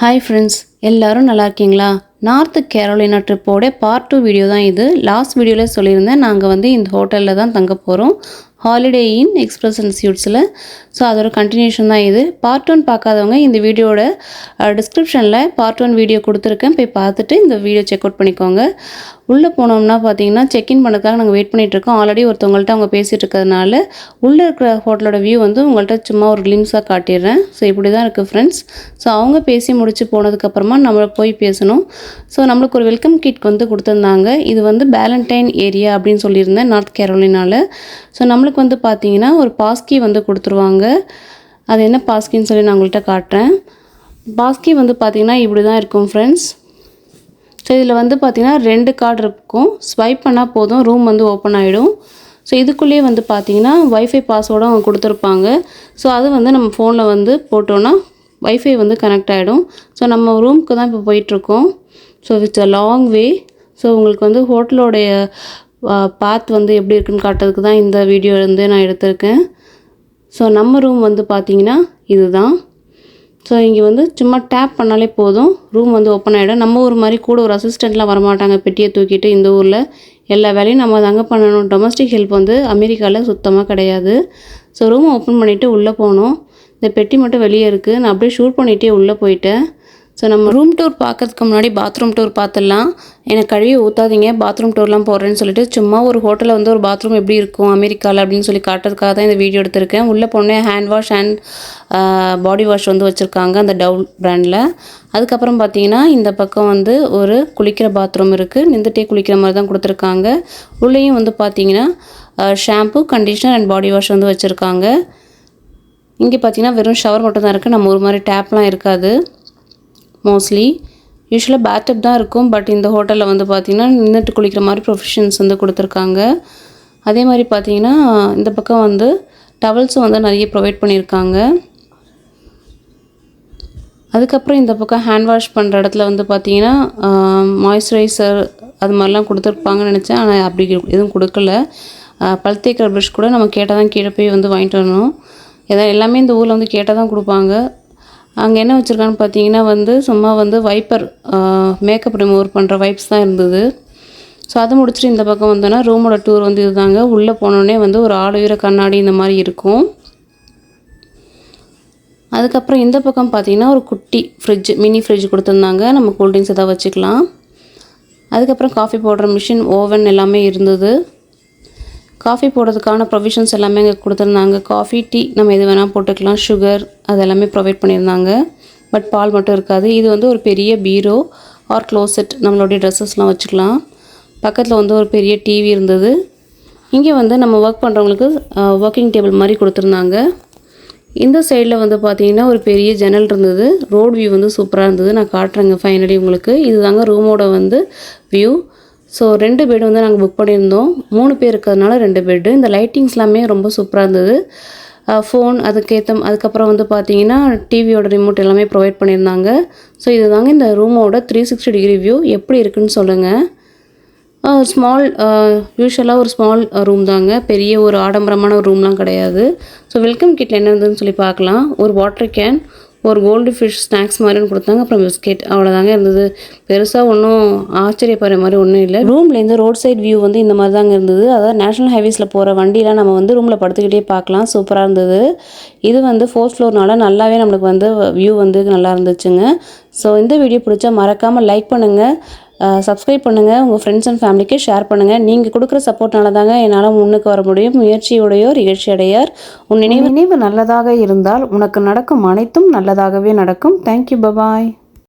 Hi friends, எல்லாரும் நல்லா இருக்கீங்களா? நார்த் கேரோலினா ட்ரிப்போட பார்ட் 2 வீடியோ தான் இது. லாஸ்ட் வீடியோவில் சொல்லியிருந்தேன், நாங்கள் இந்த ஹோட்டலில் தான் தங்க போகிறோம், ஹாலிடே இன் எக்ஸ்பிரஸ் அண்ட் ஸ்யூட்ஸில். ஸோ அதோட கண்டினியூஷன் தான் இது. பார்ட் 1 பார்க்காதவங்க இந்த வீடியோட டிஸ்கிரிப்ஷனில் பார்ட் 1 வீடியோ கொடுத்துருக்கேன், போய் பார்த்துட்டு இந்த வீடியோ செக் அவுட் பண்ணிக்கோங்க. உள்ளே போனோம்னா பார்த்தீங்கன்னா செக்இன் பண்ணதுக்காக நாங்கள் வெயிட் பண்ணிகிட்ருக்கோம். ஆல்ரெடி ஒருத்தவங்கள்ட்ட அவங்க பேசிகிட்டு இருக்கிறதுனால உள்ளே இருக்கிற ஹோட்டலோட வியூ உங்கள்கிட்ட சும்மா ஒரு கிளிம்ஸாக காட்டிடுறேன். ஸோ இப்படி தான் இருக்குது ஃப்ரெண்ட்ஸ். ஸோ அவங்க பேசி முடித்து போனதுக்கப்புறமா நம்ம போய் பேசணும். ஸோ நம்மளுக்கு ஒரு வெல்கம் கிட் கொடுத்துருந்தாங்க. இது பேலண்டைன் ஏரியா அப்படின்னு சொல்லியிருந்தேன், நார்த் கேரோலினாவில். ஸோ நம்மளுக்கு பார்த்தீங்கன்னா ஒரு பாஸ்கி கொடுத்துருவாங்க. அது என்ன பாஸ்கின்னு சொல்லி நான் உங்கள்கிட்ட காட்டுறேன். பாஸ்கி பார்த்தீங்கன்னா இப்படி தான் இருக்கும் ஃப்ரெண்ட்ஸ். ஸோ இதில் பார்த்தீங்கன்னா 2 கார்டு இருக்கும். ஸ்வைப் பண்ணால் போதும், ரூம் ஓப்பன் ஆகிடும். ஸோ இதுக்குள்ளேயே பார்த்தீங்கன்னா வைஃபை பாஸ்வேர்டும் அவங்க கொடுத்துருப்பாங்க. ஸோ அது நம்ம ஃபோனில் போட்டோன்னா வைஃபை கனெக்ட் ஆகிடும். ஸோ நம்ம ரூமுக்கு தான் இப்போ போயிட்டுருக்கோம். So it's a long way. So உங்களுக்கு ஹோட்டலோடைய பாத் எப்படி இருக்குன்னு காட்டுறதுக்கு தான் இந்த வீடியோ நான் எடுத்திருக்கேன். ஸோ நம்ம ரூம் பார்த்தீங்கன்னா இதுதான். ஸோ இங்கே சும்மா டேப் பண்ணாலே போதும், ரூம் ஓப்பன் ஆகிடும். நம்ம ஊர் மாதிரி கூட ஒரு அசிஸ்டண்ட்லாம் வரமாட்டாங்க பெட்டியை தூக்கிட்டு. இந்த ஊரில் எல்லா வேலையும் நம்ம தாங்க பண்ணணும். டொமஸ்டிக் ஹெல்ப் அமெரிக்காவில் சுத்தமாக கிடையாது. ஸோ ரூம் ஓப்பன் பண்ணிவிட்டு உள்ளே போனோம். இந்த பெட்டி மட்டும் வெளியே இருக்குது. நான் அப்படியே ஷூட் பண்ணிகிட்டே உள்ளே போயிட்டேன். ஸோ நம்ம ரூம் டூர் பார்க்கறதுக்கு முன்னாடி பாத்ரூம் டூர் பார்த்துடலாம். எனக்கு கழுவி ஊற்றாதீங்க, பாத்ரூம் டூர்லாம் போடுறேன்னு சொல்லிட்டு சும்மா ஒரு ஹோட்டலில் ஒரு பாத்ரூம் எப்படி இருக்கும் அமெரிக்காவில் அப்படின்னு சொல்லி காட்டுறதுக்காக தான் இந்த வீடியோ எடுத்திருக்கேன். உள்ளே போனேன், hand wash and body wash வச்சுருக்காங்க அந்த டவ் பிராண்டில். அதுக்கப்புறம் பார்த்தீங்கன்னா இந்த பக்கம் ஒரு குளிக்கிற பாத்ரூம் இருக்குது. நின்றுட்டே குளிக்கிற மாதிரி தான் கொடுத்துருக்காங்க. உள்ளேயும் பார்த்தீங்கன்னா shampoo, conditioner and body wash வச்சுருக்காங்க. இங்கே பார்த்தீங்கன்னா வெறும் ஷவர் மட்டும் தான் இருக்குது. நம்ம ஒரு மாதிரி டேப்லாம் இருக்காது. மோஸ்ட்லி யூஸ்வலாக பேட்டப் தான் இருக்கும். பட் இந்த ஹோட்டலில் பார்த்திங்கன்னா நின்றுட்டு குளிக்கிற மாதிரி ப்ரொஃபஷன்ஸ் கொடுத்துருக்காங்க. அதே மாதிரி பார்த்திங்கன்னா இந்த பக்கம் டவல்ஸும் நிறைய ப்ரொவைட் பண்ணியிருக்காங்க. அதுக்கப்புறம் இந்த பக்கம் ஹேண்ட் வாஷ் பண்ணுற இடத்துல பார்த்திங்கன்னா மாய்ஸ்சரைசர் அது மாதிரிலாம் கொடுத்துருப்பாங்கன்னு நினச்சேன். ஆனால் அப்படி எதுவும் கொடுக்கல. பல் தேய்க்கிற ப்ரஷ் கூட நம்ம கேட்டால் தான் கீழே போய் வாங்கிட்டு வரணும். எல்லாமே இந்த ஊரில் கேட்டால் தான் கொடுப்பாங்க. அங்கே என்ன வச்சுருக்கான்னு பார்த்தீங்கன்னா சும்மா வைப்பர், மேக்கப் ரிமூவர் பண்ணுற வைப்ஸ் தான் இருந்தது. ஸோ அதை முடிச்சுட்டு இந்த பக்கம் வந்தோன்னா ரூமோட டூர் இதுதாங்க. உள்ளே போனோடனே ஒரு ஆளுயர கண்ணாடி இந்த மாதிரி இருக்கும். அதுக்கப்புறம் இந்த பக்கம் பார்த்திங்கன்னா ஒரு குட்டி ஃப்ரிட்ஜ், மினி ஃப்ரிட்ஜ் கொடுத்துருந்தாங்க. நம்ம கூல்ட்ரிங்க்ஸ் எதாவது வச்சுக்கலாம். அதுக்கப்புறம் காஃபி போடுற மிஷின், ஓவன் எல்லாமே இருந்தது. காஃபி போடுறதுக்கான ப்ரொவிஷன்ஸ் எல்லாமே இங்கே கொடுத்துருந்தாங்க. காஃபி, டீ நம்ம எது வேணால் போட்டுக்கலாம். சுகர் அது எல்லாமே ப்ரொவைட் பண்ணியிருந்தாங்க. பட் பால் மட்டும் இருக்காது. இது ஒரு பெரிய பீரோ ஆர் க்ளோசெட், நம்மளுடைய ட்ரெஸ்ஸஸ்லாம் வச்சுக்கலாம். பக்கத்தில் ஒரு பெரிய டிவி இருந்தது. இங்கே நம்ம ஒர்க் பண்ணுறவங்களுக்கு ஒர்க்கிங் டேபிள் மாதிரி கொடுத்துருந்தாங்க. இந்த சைடில் பார்த்திங்கன்னா ஒரு பெரிய ஜன்னல் இருந்தது. ரோட் வியூ சூப்பராக இருந்தது. நான் காட்டுறேங்க ஃபைனலி உங்களுக்கு. இது தாங்க ரூமோட வியூ. ஸோ 2 பெட் நாங்கள் புக் பண்ணியிருந்தோம். 3 பேர் இருக்கிறதுனால 2 பெட்டு. இந்த லைட்டிங்ஸ் எல்லாமே ரொம்ப சூப்பராக இருந்தது. ஃபோன் அதுக்கப்புறம் பார்த்தீங்கன்னா டிவியோட ரிமோட் எல்லாமே ப்ரொவைட் பண்ணியிருந்தாங்க. ஸோ இது தாங்க இந்த ரூமோட 360 டிகிரி வியூ. எப்படி இருக்குன்னு சொல்லுங்கள். ஸ்மால், யூஸ்வலாக ஒரு ஸ்மால் ரூம் தாங்க, பெரிய ஒரு ஆடம்பரமான ஒரு ரூம்லாம் கிடையாது. ஸோ வெல்கம் கிட்டில் என்ன இருந்ததுன்னு சொல்லி பார்க்கலாம். ஒரு வாட்டர் கேன், ஒரு கோல்டு ஃபிஷ் ஸ்நாக்ஸ் மாதிரின்னு கொடுத்தாங்க. அப்புறம் பிஸ்கெட், அவ்வளோதாங்க இருந்தது. பெருசாக ஒன்றும் ஆச்சரியப்படுற மாதிரி ஒன்றும் இல்லை. ரூம்லேருந்து ரோட் சைட் வியூ இந்த மாதிரி தாங்க இருந்தது. அதாவது நேஷனல் ஹைவேஸில் போகிற வண்டியெலாம் நம்ம ரூமில் படுத்துக்கிட்டே பார்க்கலாம். சூப்பராக இருந்தது. இது 4th ஃப்ளோர்னால நல்லாவே நம்மளுக்கு வியூ நல்லா இருந்துச்சுங்க. ஸோ இந்த வீடியோ பிடிச்சா மறக்காமல் லைக் பண்ணுங்கள், சப்ஸ்கிரைப் பண்ணுங்கள், உங்கள் ஃப்ரெண்ட்ஸ் அண்ட் ஃபேமிலிக்கு ஷேர் பண்ணுங்கள். நீங்கள் கொடுக்குற சப்போர்ட்னால தாங்க என்னால் முன்னுக்கு வர முடியும். முயற்சியுடையோர் இகழ்ச்சியடையார். உன் நினைவு நல்லதாக இருந்தால் உனக்கு நடக்கும் அனைத்தும் நல்லதாகவே நடக்கும். Thank you, bye bye.